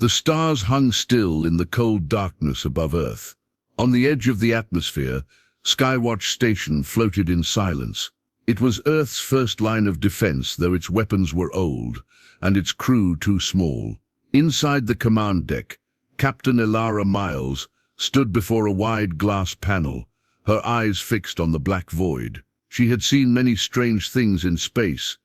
The stars hung still in the cold darkness above Earth. On the edge of the atmosphere, Skywatch Station floated in silence. It was Earth's first line of defense, though its weapons were old, and its crew too small. Inside the command deck, Captain Elara Miles stood before a wide glass panel, her eyes fixed on the black void. She had seen many strange things in space,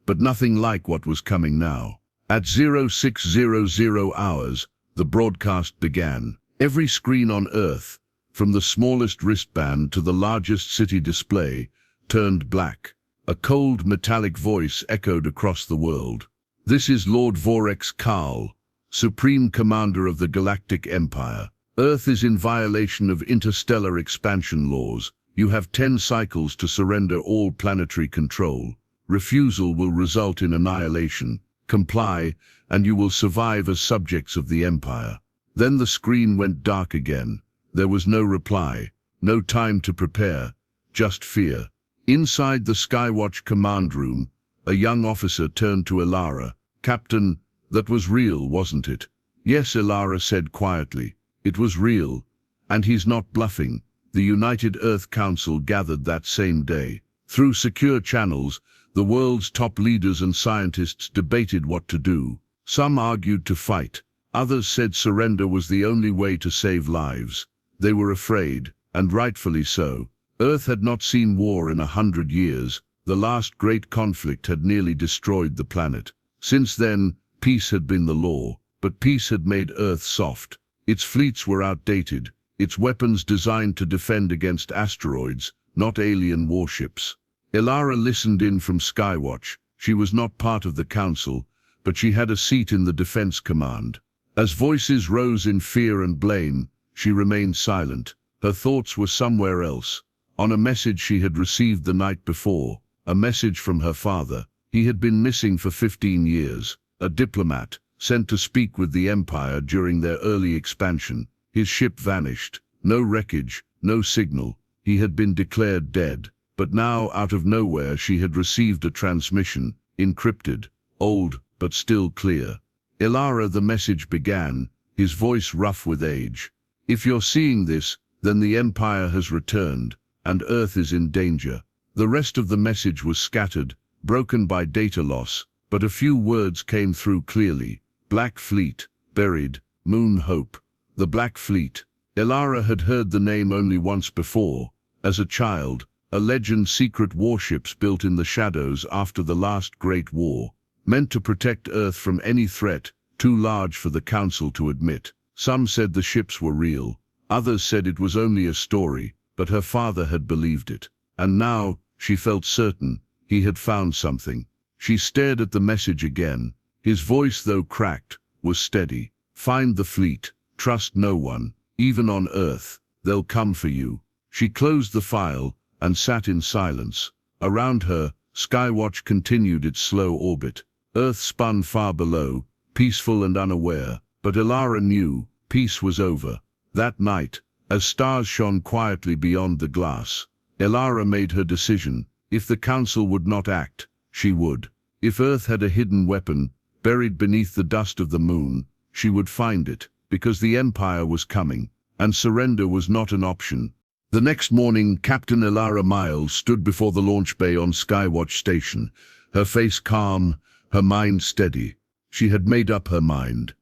but nothing like what was coming now. At 0600 hours, the broadcast began. Every screen on Earth, from the smallest wristband to the largest city display, turned black. A cold metallic voice echoed across the world. "This is Lord Vorex Karl, Supreme Commander of the Galactic Empire. Earth is in violation of interstellar expansion laws. You have 10 cycles to surrender all planetary control. Refusal will result in annihilation. Comply, and you will survive as subjects of the Empire." Then the screen went dark again. There was no reply, no time to prepare, just fear. Inside the Skywatch command room, a young officer turned to Elara. "Captain, that was real, wasn't it?" "Yes," Elara said quietly. "It was real, and he's not bluffing." The United Earth Council gathered that same day. Through secure channels, the world's top leaders and scientists debated what to do. Some argued to fight. Others said surrender was the only way to save lives. They were afraid, and rightfully so. Earth had not seen war in 100 years. The last great conflict had nearly destroyed the planet. Since then, peace had been the law, but peace had made Earth soft. Its fleets were outdated, its weapons designed to defend against asteroids, not alien warships. Elara listened in from Skywatch. She was not part of the council, but she had a seat in the defense command. As voices rose in fear and blame, she remained silent. Her thoughts were somewhere else, on a message she had received the night before, a message from her father. He had been missing for 15 years, a diplomat, sent to speak with the Empire during their early expansion. His ship vanished. No wreckage, no signal. He had been declared dead. But now, out of nowhere, she had received a transmission, encrypted, old, but still clear. "Elara," the message began, his voice rough with age. "If you're seeing this, then the Empire has returned, and Earth is in danger." The rest of the message was scattered, broken by data loss, but a few words came through clearly. "Black Fleet, buried, Moon Hope." The Black Fleet. Elara had heard the name only once before. As a child, a legend, secret warships built in the shadows after the last Great War, meant to protect Earth from any threat, too large for the Council to admit. Some said the ships were real, others said it was only a story, but her father had believed it. And now, she felt certain, he had found something. She stared at the message again. His voice, though cracked, was steady. "Find the fleet. Trust no one. Even on Earth, they'll come for you." She closed the file and sat in silence. Around her, Skywatch continued its slow orbit. Earth spun far below, peaceful and unaware, but Elara knew peace was over. That night, as stars shone quietly beyond the glass, Elara made her decision. If the Council would not act, she would. If Earth had a hidden weapon, buried beneath the dust of the moon, she would find it, because the Empire was coming, and surrender was not an option. The next morning, Captain Elara Miles stood before the launch bay on Skywatch Station, her face calm, her mind steady. She had made up her mind.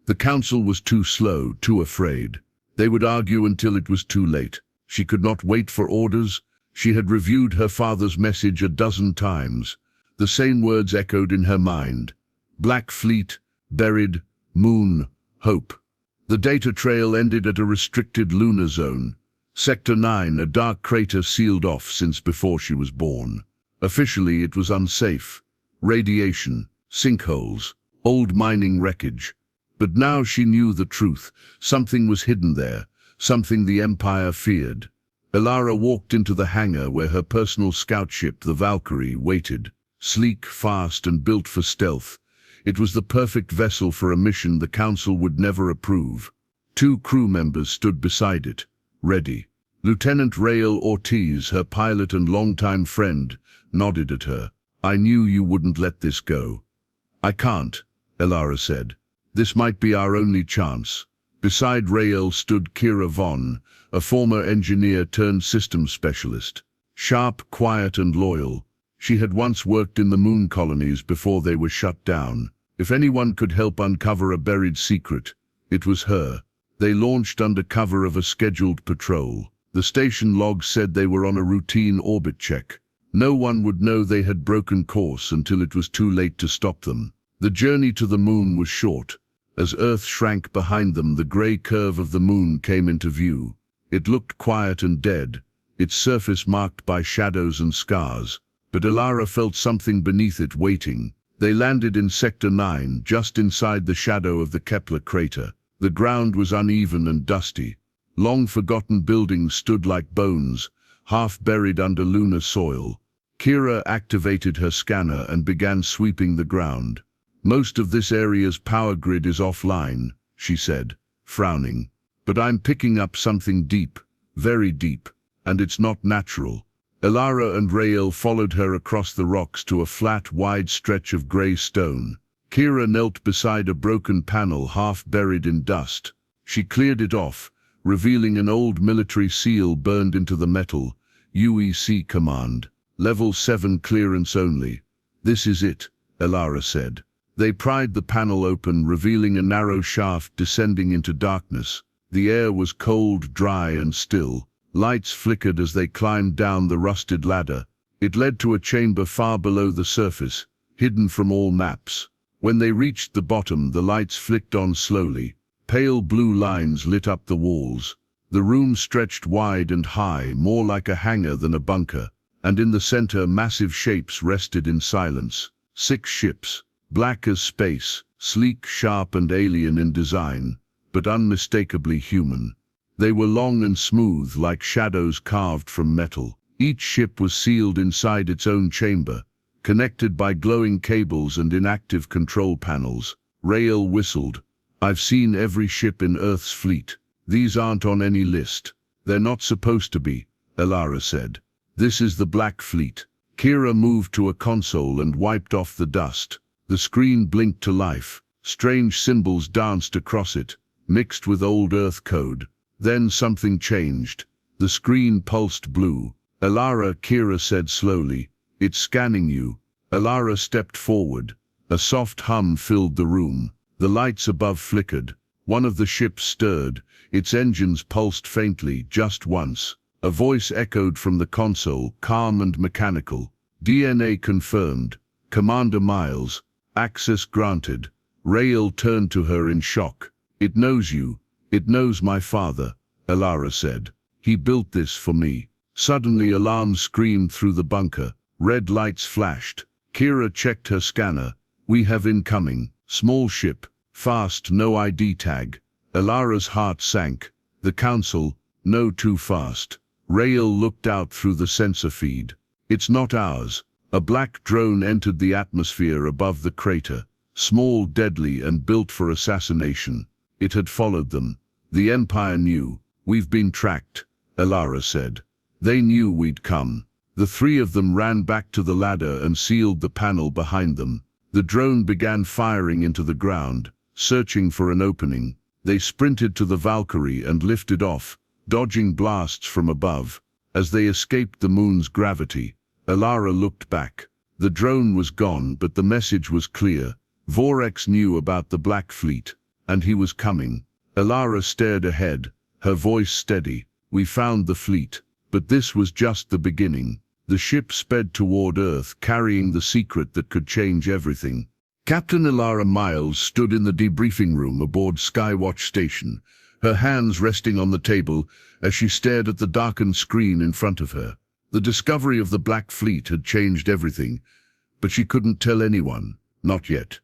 The Council was too slow, too afraid. They would argue until it was too late. She could not wait for orders. She had reviewed her father's message a dozen times. The same words echoed in her mind. Black Fleet, buried, Moon, Hope. The data trail ended at a restricted lunar zone. Sector 9, a dark crater sealed off since before she was born. Officially, it was unsafe. Radiation, sinkholes, old mining wreckage. But now she knew the truth. Something was hidden there, something the Empire feared. Elara walked into the hangar where her personal scout ship, the Valkyrie, waited. Sleek, fast, and built for stealth. It was the perfect vessel for a mission the Council would never approve. 2 crew members stood beside it, ready. Lieutenant Rael Ortiz, her pilot and longtime friend, nodded at her. "I knew you wouldn't let this go." "I can't," Elara said. This might be our only chance. Beside Rael stood Kira Von, a former engineer turned systems specialist. Sharp, quiet and loyal, she had once worked in the moon colonies before they were shut down. If anyone could help uncover a buried secret, it was her. They launched under cover of a scheduled patrol. The station log said they were on a routine orbit check. No one would know they had broken course until it was too late to stop them. The journey to the moon was short. As Earth shrank behind them, the grey curve of the moon came into view. It looked quiet and dead, its surface marked by shadows and scars. But Elara felt something beneath it waiting. They landed in Sector 9, just inside the shadow of the Kepler crater. The ground was uneven and dusty. Long-forgotten buildings stood like bones, half buried under lunar soil. Kira activated her scanner and began sweeping the ground. "Most of this area's power grid is offline," she said, frowning. "But I'm picking up something deep, very deep, and it's not natural." Elara and Rael followed her across the rocks to a flat, wide stretch of grey stone. Kira knelt beside a broken panel half buried in dust. She cleared it off, revealing an old military seal burned into the metal. UEC command. Level 7 clearance only. "This is it," Elara said. They pried the panel open, revealing a narrow shaft descending into darkness. The air was cold, dry and still. Lights flickered as they climbed down the rusted ladder. It led to a chamber far below the surface, hidden from all maps. When they reached the bottom, the lights flicked on slowly. Pale blue lines lit up the walls. The room stretched wide and high, more like a hangar than a bunker. And in the center, massive shapes rested in silence. 6 ships, black as space, sleek, sharp and alien in design, but unmistakably human. They were long and smooth, like shadows carved from metal. Each ship was sealed inside its own chamber, connected by glowing cables and inactive control panels. Rael whistled. "I've seen every ship in Earth's fleet. These aren't on any list." "They're not supposed to be," Elara said. "This is the Black Fleet." Kira moved to a console and wiped off the dust. The screen blinked to life. Strange symbols danced across it, mixed with old Earth code. Then something changed. The screen pulsed blue. "Elara," Kira said slowly. "It's scanning you." Elara stepped forward. A soft hum filled the room. The lights above flickered. One of the ships stirred. Its engines pulsed faintly, just once. A voice echoed from the console, calm and mechanical. "DNA confirmed. Commander Miles. Access granted." Rael turned to her in shock. "It knows you. It knows my father," Elara said. "He built this for me." Suddenly alarms screamed through the bunker. Red lights flashed. Kira checked her scanner. "We have incoming. Small ship. Fast, no ID tag." Elara's heart sank. "The Council. No, too fast." Rael looked out through the sensor feed. "It's not ours." A black drone entered the atmosphere above the crater. Small, deadly, and built for assassination. It had followed them. "The Empire knew. We've been tracked," Elara said. "They knew we'd come." The 3 of them ran back to the ladder and sealed the panel behind them. The drone began firing into the ground, searching for an opening. They sprinted to the Valkyrie and lifted off, dodging blasts from above. As they escaped the moon's gravity, Elara looked back. The drone was gone, but the message was clear. Vorex knew about the Black Fleet, and he was coming. Elara stared ahead, her voice steady. "We found the fleet." But this was just the beginning. The ship sped toward Earth, carrying the secret that could change everything. Captain Elara Miles stood in the debriefing room aboard Skywatch Station, her hands resting on the table as she stared at the darkened screen in front of her. The discovery of the Black Fleet had changed everything, but she couldn't tell anyone, not yet.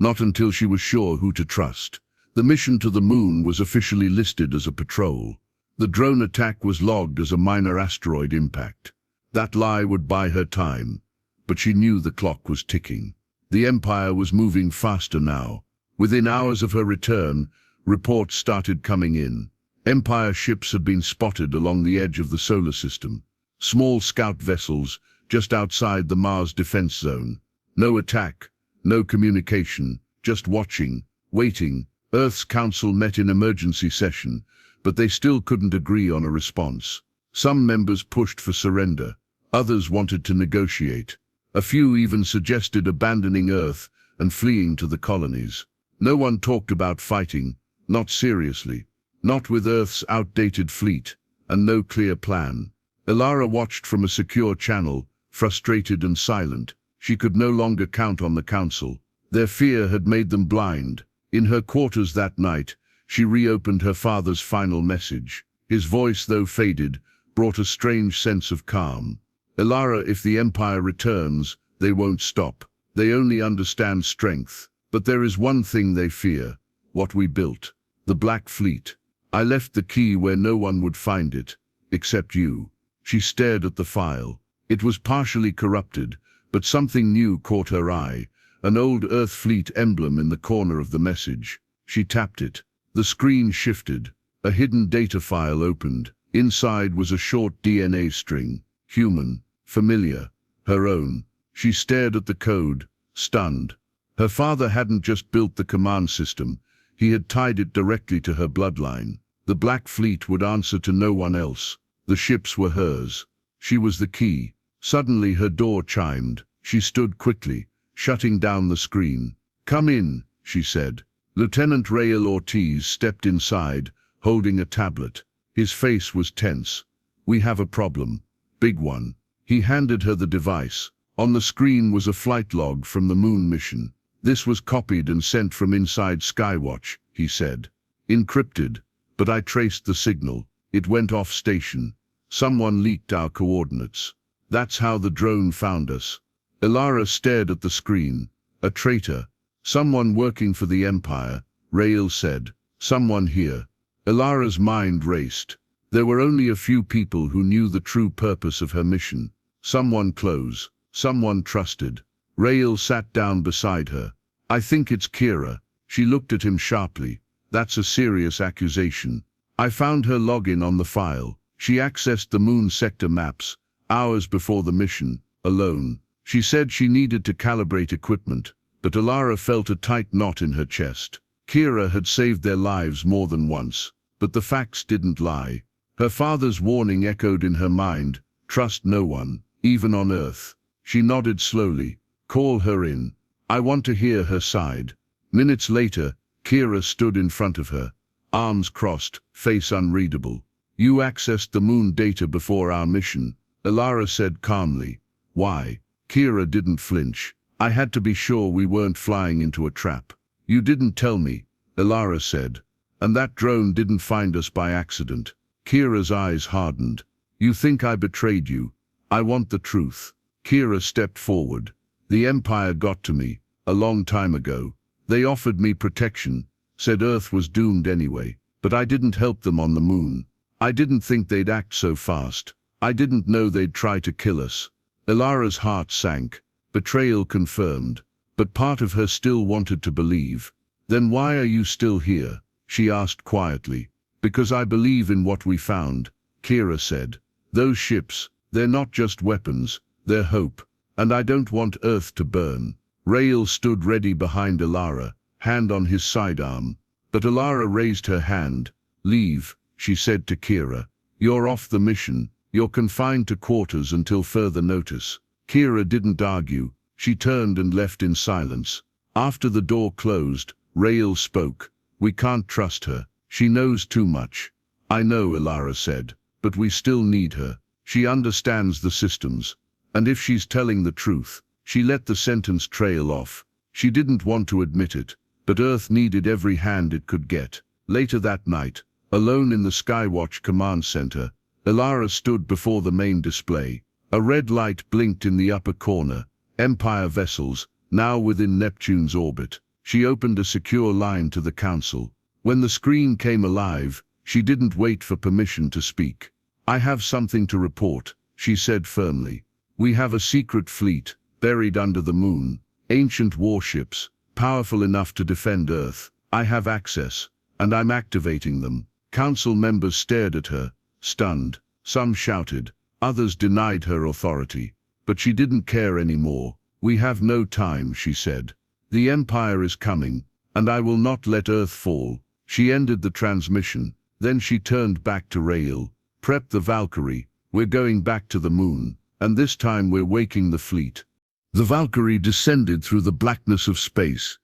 Not until she was sure who to trust. The mission to the moon was officially listed as a patrol. The drone attack was logged as a minor asteroid impact. That lie would buy her time, but she knew the clock was ticking. The Empire was moving faster now. Within hours of her return, reports started coming in. Empire ships had been spotted along the edge of the solar system. Small scout vessels just outside the Mars defense zone. No attack, no communication, just watching, Waiting, Earth's council met in emergency session, but they still couldn't agree on a response. Some members pushed for surrender. Others wanted to negotiate. A few even suggested abandoning Earth and fleeing to the colonies. No one talked about fighting, not seriously, not with Earth's outdated fleet, and no clear plan. Elara watched from a secure channel, frustrated and silent. She could no longer count on the council. Their fear had made them blind. In her quarters that night, she reopened her father's final message. His voice, though faded, brought a strange sense of calm. Elara, if the Empire returns, they won't stop. They only understand strength. But there is one thing they fear, what we built. The Black Fleet. I left the key where no one would find it, except you. She stared at the file. It was partially corrupted, but something new caught her eye, an old Earth Fleet emblem in the corner of the message. She tapped it. The screen shifted. A hidden data file opened. Inside was a short DNA string. Human. Familiar. Her own. She stared at the code, stunned. Her father hadn't just built the command system, he had tied it directly to her bloodline. The Black Fleet would answer to no one else. The ships were hers. She was the key. Suddenly her door chimed. She stood quickly, shutting down the screen. "Come in," she said. Lieutenant Rael Ortiz stepped inside, holding a tablet. His face was tense. "We have a problem. Big one." He handed her the device. On the screen was a flight log from the moon mission. "This was copied and sent from inside Skywatch," he said. "Encrypted, but I traced the signal. It went off station. Someone leaked our coordinates. That's how the drone found us." Elara stared at the screen. "A traitor. Someone working for the Empire," Rael said. "Someone here." Elara's mind raced. There were only a few people who knew the true purpose of her mission. Someone close. Someone trusted. Rael sat down beside her. "I think it's Kira." She looked at him sharply. "That's a serious accusation." "I found her login on the file. She accessed the moon sector maps, hours before the mission, alone. She said she needed to calibrate equipment, but Elara felt a tight knot in her chest. Kira had saved their lives more than once, but the facts didn't lie. Her father's warning echoed in her mind, trust no one, even on Earth. She nodded slowly. "Call her in. I want to hear her side." Minutes later, Kira stood in front of her, arms crossed, face unreadable. "You accessed the moon data before our mission," Elara said calmly. "Why?" Kira didn't flinch. "I had to be sure we weren't flying into a trap." "You didn't tell me," Elara said. "And that drone didn't find us by accident." Kira's eyes hardened. "You think I betrayed you? I want the truth." Kira stepped forward. "The Empire got to me, a long time ago. They offered me protection, said Earth was doomed anyway, but I didn't help them on the moon. I didn't think they'd act so fast. I didn't know they'd try to kill us." Elara's heart sank. Betrayal confirmed. But part of her still wanted to believe. "Then why are you still here?" she asked quietly. "Because I believe in what we found," Kira said. "Those ships, they're not just weapons, they're hope. And I don't want Earth to burn." Rael stood ready behind Elara, hand on his sidearm. But Elara raised her hand. "Leave," she said to Kira. "You're off the mission. You're confined to quarters until further notice." Kira didn't argue. She turned and left in silence. After the door closed, Rael spoke. "We can't trust her. She knows too much." "I know," Elara said, "but we still need her. She understands the systems. And if she's telling the truth," she let the sentence trail off. She didn't want to admit it, but Earth needed every hand it could get. Later that night, alone in the Skywatch command center, Elara stood before the main display. A red light blinked in the upper corner. Empire vessels, now within Neptune's orbit. She opened a secure line to the Council. When the screen came alive, she didn't wait for permission to speak. "I have something to report," she said firmly. "We have a secret fleet, buried under the moon. Ancient warships, powerful enough to defend Earth. I have access, and I'm activating them." Council members stared at her, stunned. Some shouted, others denied her authority. But she didn't care anymore. "We have no time," she said. "The Empire is coming, And I will not let Earth fall. She ended the transmission. Then she turned back to Rael. Prep the Valkyrie. We're going back to the moon. And this time we're waking the fleet. The Valkyrie descended through the blackness of space,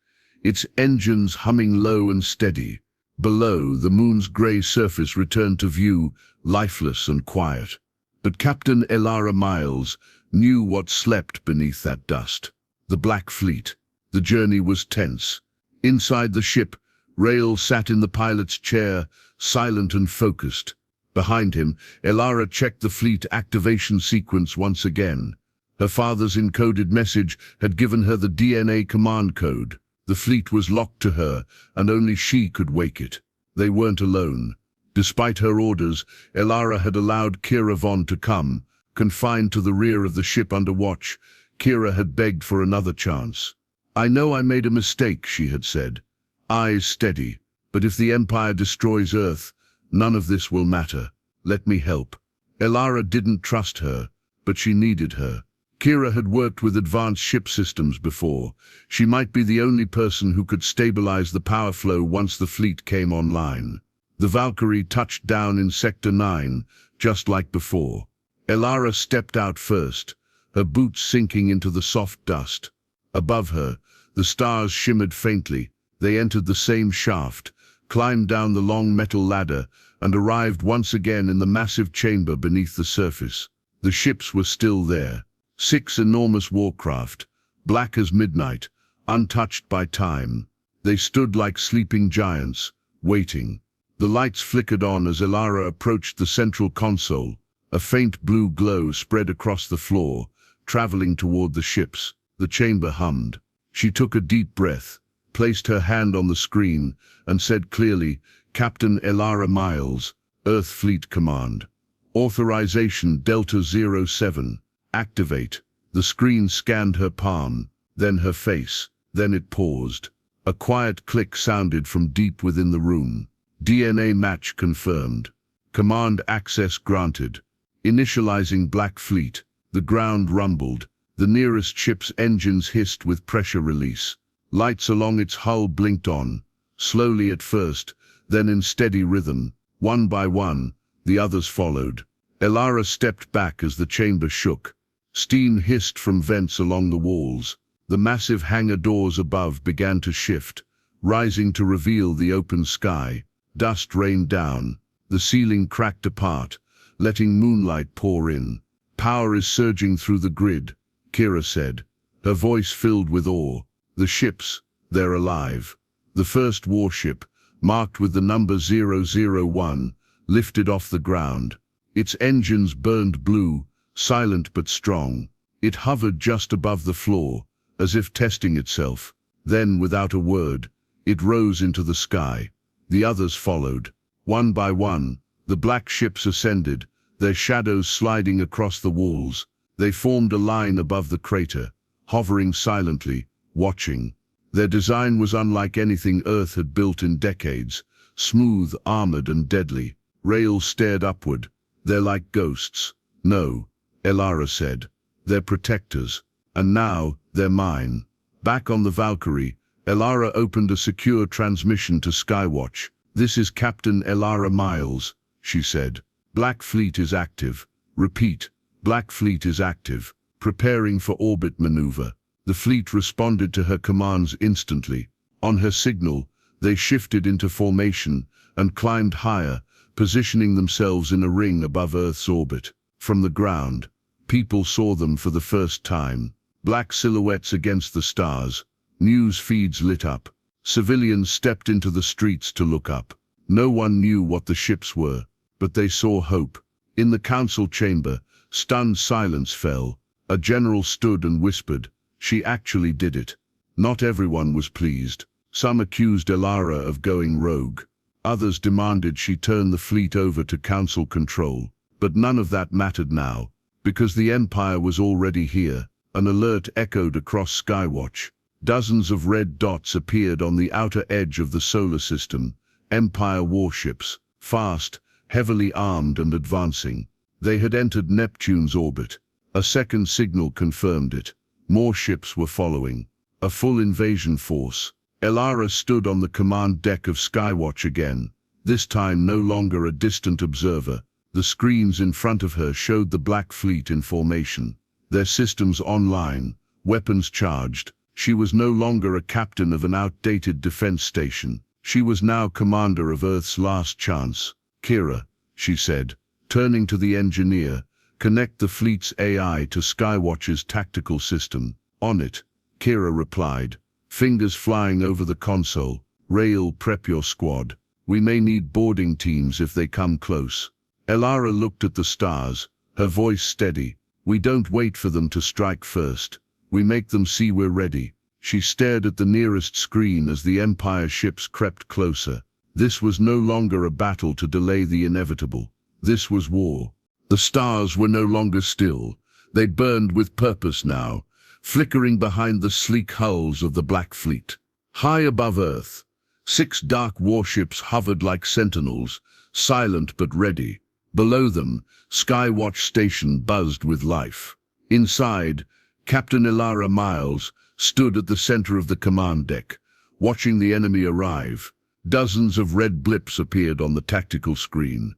its engines humming low and steady. Below, the moon's grey surface returned to view, lifeless and quiet. But Captain Elara Miles knew what slept beneath that dust. The Black Fleet. The journey was tense. Inside the ship, Rael sat in the pilot's chair, silent and focused. Behind him, Elara checked the fleet activation sequence once again. Her father's encoded message had given her the DNA command code. The fleet was locked to her, and only she could wake it. They weren't alone. Despite her orders, Elara had allowed Kira Von to come. Confined to the rear of the ship under watch, Kira had begged for another chance. "I know I made a mistake," she had said. "Eyes steady. But if the Empire destroys Earth, none of this will matter. Let me help." Elara didn't trust her, but she needed her. Kira had worked with advanced ship systems before. She might be the only person who could stabilize the power flow once the fleet came online. The Valkyrie touched down in Sector 9, just like before. Elara stepped out first, her boots sinking into the soft dust. Above her, the stars shimmered faintly. They entered the same shaft, climbed down the long metal ladder, and arrived once again in the massive chamber beneath the surface. The ships were still there. 6 enormous warcraft, black as midnight, untouched by time. They stood like sleeping giants, waiting. The lights flickered on as Elara approached the central console. A faint blue glow spread across the floor, traveling toward the ships. The chamber hummed. She took a deep breath, placed her hand on the screen, and said clearly, "Captain Elara Miles, Earth Fleet Command. Authorization Delta 07. Activate." The screen scanned her palm, then her face, then it paused. A quiet click sounded from deep within the room. DNA match confirmed. Command access granted. Initializing Black Fleet. The ground rumbled. The nearest ship's engines hissed with pressure release. Lights along its hull blinked on, slowly at first, then in steady rhythm. One by one, the others followed. Elara stepped back as the chamber shook. Steam hissed from vents along the walls. The massive hangar doors above began to shift, rising to reveal the open sky. Dust rained down. The ceiling cracked apart, letting moonlight pour in. "Power is surging through the grid," Kira said, her voice filled with awe. "The ships, they're alive." The first warship, marked with the number 001, lifted off the ground. Its engines burned blue, silent but strong. It hovered just above the floor, as if testing itself. Then, without a word, it rose into the sky. The others followed. One by one, the black ships ascended, their shadows sliding across the walls. They formed a line above the crater, hovering silently, watching. Their design was unlike anything Earth had built in decades, smooth, armored, and deadly. Rael stared upward. "They're like ghosts." "No," Elara said. "They're protectors. And now, they're mine." Back on the Valkyrie, Elara opened a secure transmission to Skywatch. "This is Captain Elara Miles," she said. "Black Fleet is active. Repeat, Black Fleet is active, preparing for orbit maneuver." The fleet responded to her commands instantly. On her signal, they shifted into formation and climbed higher, positioning themselves in a ring above Earth's orbit. From the ground, people saw them for the first time. Black silhouettes against the stars. News feeds lit up. Civilians stepped into the streets to look up. No one knew what the ships were, but they saw hope. In the council chamber, stunned silence fell. A general stood and whispered, "She actually did it." Not everyone was pleased. Some accused Elara of going rogue. Others demanded she turn the fleet over to council control. But none of that mattered now, because the Empire was already here. An alert echoed across Skywatch. Dozens of red dots appeared on the outer edge of the solar system. Empire warships, fast, heavily armed and advancing. They had entered Neptune's orbit. A second signal confirmed it. More ships were following. A full invasion force. Elara stood on the command deck of Skywatch again, this time no longer a distant observer. The screens in front of her showed the Black Fleet in formation, their systems online, weapons charged. She was no longer a captain of an outdated defense station. She was now commander of Earth's last chance. Kira, she said, turning to the engineer, connect the fleet's AI to Skywatch's tactical system. On it, Kira replied, fingers flying over the console. Rail, prep your squad. We may need boarding teams if they come close. Elara looked at the stars, her voice steady. We don't wait for them to strike first. We make them see we're ready. She stared at the nearest screen as the Empire ships crept closer. This was no longer a battle to delay the inevitable. This was war. The stars were no longer still. They burned with purpose now, flickering behind the sleek hulls of the Black Fleet. High above Earth, 6 dark warships hovered like sentinels, silent but ready. Below them, Skywatch Station buzzed with life. Inside, Captain Elara Miles stood at the center of the command deck, watching the enemy arrive. Dozens of red blips appeared on the tactical screen.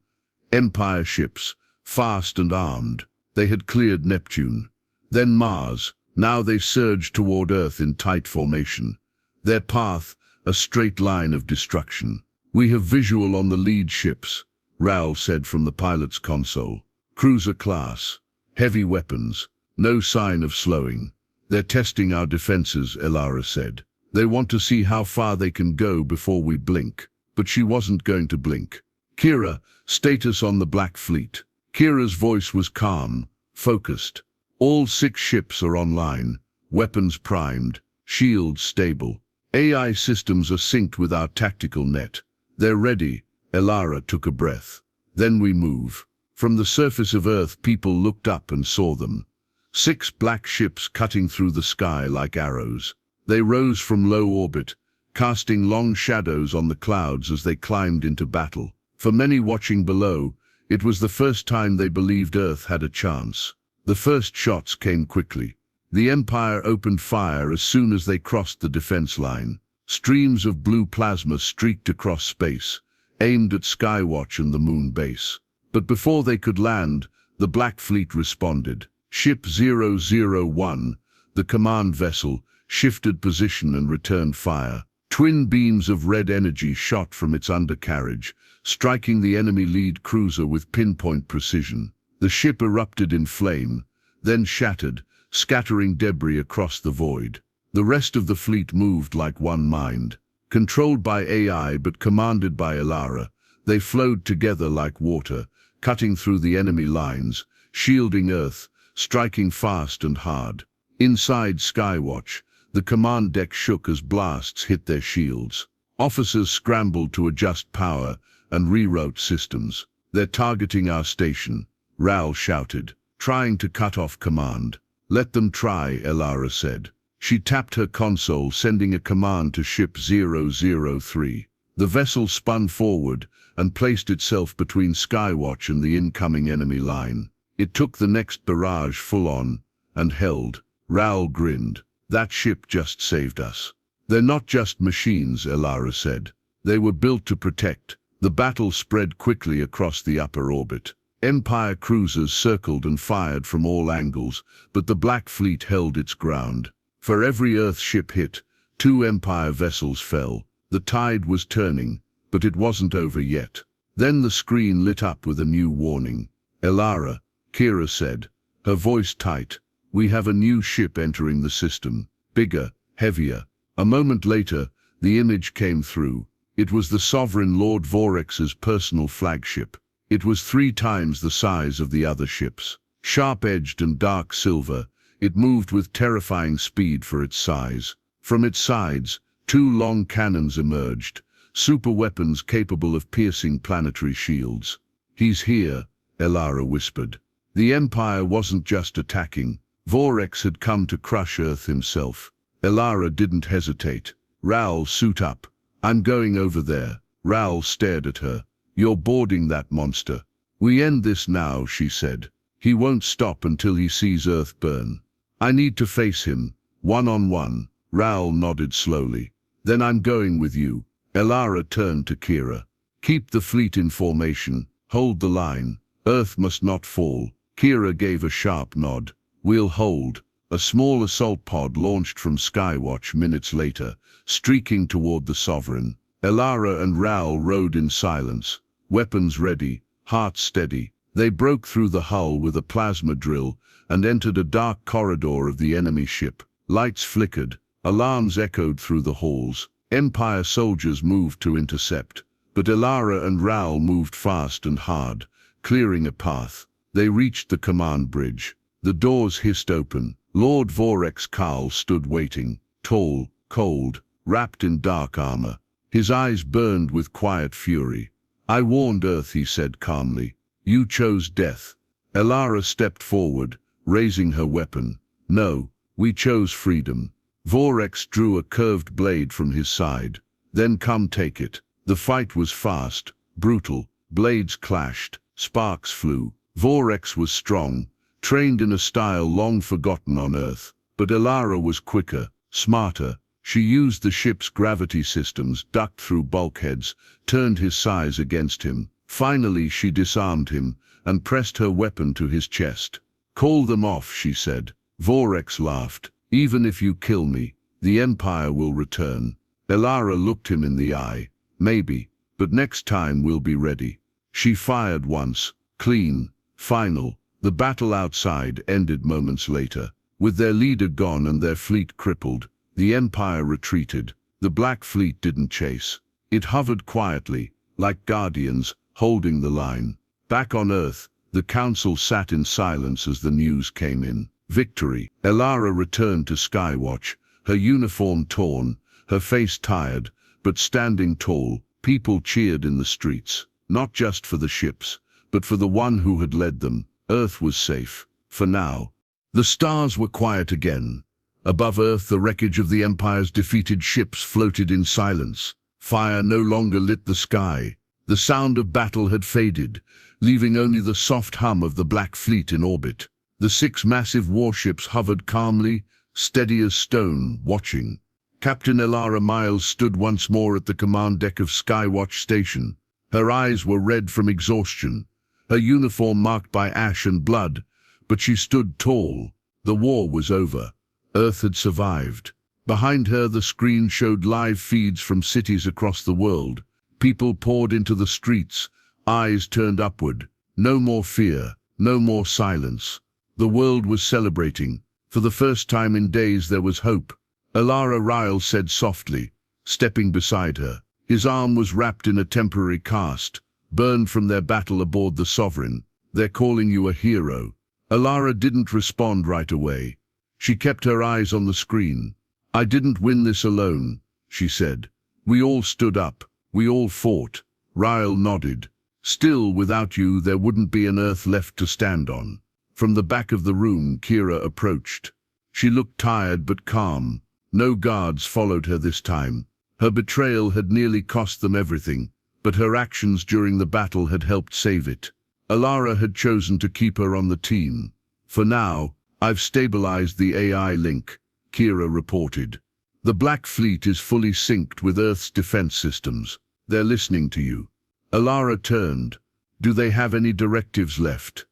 Empire ships, fast and armed. They had cleared Neptune. Then Mars. Now they surged toward Earth in tight formation. Their path, a straight line of destruction. We have visual on the lead ships, Raoul said from the pilot's console. Cruiser class. Heavy weapons. No sign of slowing. They're testing our defenses, Elara said. They want to see how far they can go before we blink. But she wasn't going to blink. Kira, status on the Black Fleet. Kira's voice was calm, focused. All 6 ships are online, weapons primed, shields stable. AI systems are synced with our tactical net. They're ready. Elara took a breath. Then we move. From the surface of Earth, people looked up and saw them. 6 black ships cutting through the sky like arrows. They rose from low orbit, casting long shadows on the clouds as they climbed into battle. For many watching below, it was the first time they believed Earth had a chance. The first shots came quickly. The Empire opened fire as soon as they crossed the defense line. Streams of blue plasma streaked across space, aimed at Skywatch and the moon base. But before they could land, the Black Fleet responded. Ship 001, the command vessel, shifted position and returned fire. Twin beams of red energy shot from its undercarriage, striking the enemy lead cruiser with pinpoint precision. The ship erupted in flame, then shattered, scattering debris across the void. The rest of the fleet moved like one mind. Controlled by AI but commanded by Elara, they flowed together like water, cutting through the enemy lines, shielding Earth, striking fast and hard. Inside Skywatch, the command deck shook as blasts hit their shields. Officers scrambled to adjust power and reroute systems. They're targeting our station, Raoul shouted, trying to cut off command. Let them try, Elara said. She tapped her console, sending a command to Ship 003. The vessel spun forward and placed itself between Skywatch and the incoming enemy line. It took the next barrage full on and held. Raoul grinned. That ship just saved us. They're not just machines, Elara said. They were built to protect. The battle spread quickly across the upper orbit. Empire cruisers circled and fired from all angles, but the Black Fleet held its ground. For every Earth ship hit, 2 Empire vessels fell. The tide was turning, but it wasn't over yet. Then the screen lit up with a new warning. Elara, Kira said, her voice tight. We have a new ship entering the system. Bigger, heavier. A moment later, the image came through. It was the Sovereign Lord Vorex's personal flagship. It was 3 times the size of the other ships. Sharp-edged and dark silver, it moved with terrifying speed for its size. From its sides, 2 long cannons emerged, super weapons capable of piercing planetary shields. He's here, Elara whispered. The Empire wasn't just attacking. Vorex had come to crush Earth himself. Elara didn't hesitate. Raoul, suit up. I'm going over there. Raoul stared at her. You're boarding that monster. We end this now, she said. He won't stop until he sees Earth burn. I need to face him, one-on-one. Raoul nodded slowly. Then I'm going with you. Elara turned to Kira. Keep the fleet in formation. Hold the line. Earth must not fall. Kira gave a sharp nod. We'll hold. A small assault pod launched from Skywatch minutes later, streaking toward the Sovereign. Elara and Raoul rode in silence, weapons ready, hearts steady. They broke through the hull with a plasma drill and entered a dark corridor of the enemy ship. Lights flickered, alarms echoed through the halls. Empire soldiers moved to intercept, but Elara and Raoul moved fast and hard, clearing a path. They reached the command bridge. The doors hissed open. Lord Vorex Karl stood waiting, tall, cold, wrapped in dark armor. His eyes burned with quiet fury. I warned Earth, he said calmly. You chose death. Elara stepped forward, raising her weapon. No, we chose freedom. Vorex drew a curved blade from his side. Then come take it. The fight was fast, brutal. Blades clashed, sparks flew. Vorex was strong, trained in a style long forgotten on Earth. But Elara was quicker, smarter. She used the ship's gravity systems, ducked through bulkheads, turned his size against him. Finally she disarmed him and pressed her weapon to his chest. Call them off, she said. Vorex laughed. Even if you kill me, the Empire will return. Elara looked him in the eye. Maybe, but next time we'll be ready. She fired once, clean, final. The battle outside ended moments later. With their leader gone and their fleet crippled, the Empire retreated. The Black Fleet didn't chase. It hovered quietly, like guardians, holding the line. Back on Earth, the Council sat in silence as the news came in. Victory. Elara returned to Skywatch, her uniform torn, her face tired, but standing tall. People cheered in the streets, not just for the ships, but for the one who had led them. Earth was safe, for now. The stars were quiet again. Above Earth, the wreckage of the Empire's defeated ships floated in silence. Fire no longer lit the sky. The sound of battle had faded, leaving only the soft hum of the Black Fleet in orbit. The 6 massive warships hovered calmly, steady as stone, watching. Captain Elara Miles stood once more at the command deck of Skywatch Station. Her eyes were red from exhaustion, her uniform marked by ash and blood, but she stood tall. The war was over. Earth had survived. Behind her, the screen showed live feeds from cities across the world. People poured into the streets, eyes turned upward. No more fear, no more silence. The world was celebrating. For the first time in days there was hope. Elara Raoul said softly, stepping beside her. His arm was wrapped in a temporary cast, burned from their battle aboard the Sovereign. They're calling you a hero. Elara didn't respond right away. She kept her eyes on the screen. I didn't win this alone, she said. We all stood up. We all fought. Raoul nodded. Still, without you, there wouldn't be an Earth left to stand on. From the back of the room, Kira approached. She looked tired but calm. No guards followed her this time. Her betrayal had nearly cost them everything, but her actions during the battle had helped save it. Elara had chosen to keep her on the team. For now, I've stabilized the AI link, Kira reported. The Black Fleet is fully synced with Earth's defense systems. They're listening to you. Elara turned. Do they have any directives left?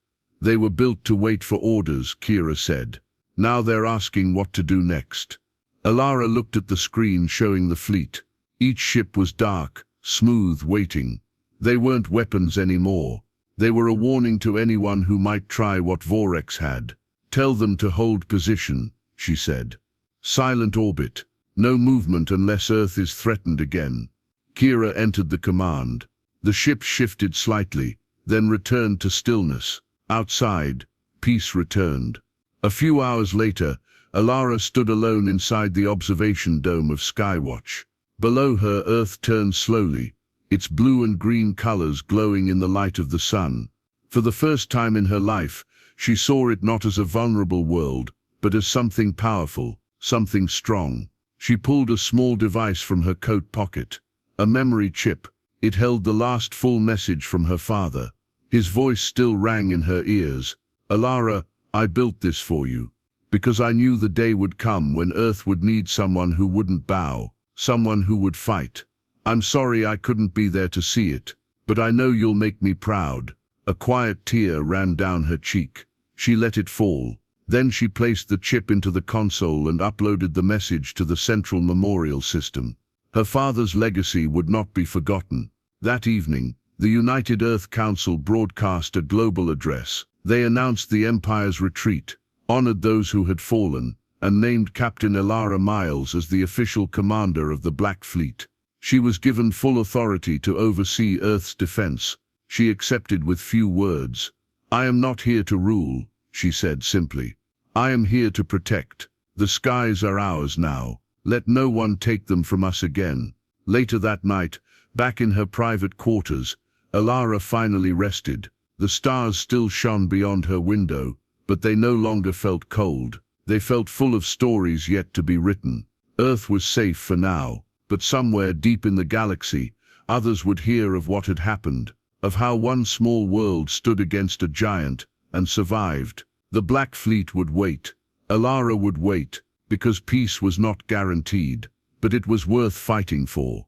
They were built to wait for orders, Kira said. Now they're asking what to do next. Elara looked at the screen showing the fleet. Each ship was dark, smooth, waiting. They weren't weapons anymore. They were a warning to anyone who might try what Vorex had. Tell them to hold position, she said. Silent orbit. No movement unless Earth is threatened again. Kira entered the command. The ship shifted slightly, then returned to stillness. Outside, peace returned. A few hours later, Elara stood alone inside the observation dome of Skywatch. Below her, Earth turned slowly, its blue and green colors glowing in the light of the sun. For the first time in her life, she saw it not as a vulnerable world, but as something powerful, something strong. She pulled a small device from her coat pocket, a memory chip. It held the last full message from her father. His voice still rang in her ears. Elara, I built this for you, because I knew the day would come when Earth would need someone who wouldn't bow, someone who would fight. I'm sorry I couldn't be there to see it, but I know you'll make me proud." A quiet tear ran down her cheek. She let it fall. Then she placed the chip into the console and uploaded the message to the central memorial system. Her father's legacy would not be forgotten. That evening, the United Earth Council broadcast a global address. They announced the Empire's retreat, honored those who had fallen, and named Captain Elara Miles as the official commander of the Black Fleet. She was given full authority to oversee Earth's defense. She accepted with few words. "I am not here to rule," she said simply. "I am here to protect. The skies are ours now. Let no one take them from us again." Later that night, back in her private quarters, Elara finally rested. The stars still shone beyond her window, but they no longer felt cold. They felt full of stories yet to be written. Earth was safe for now, but somewhere deep in the galaxy, others would hear of what had happened, of how one small world stood against a giant and survived. The Black Fleet would wait. Elara would wait, because peace was not guaranteed, but it was worth fighting for.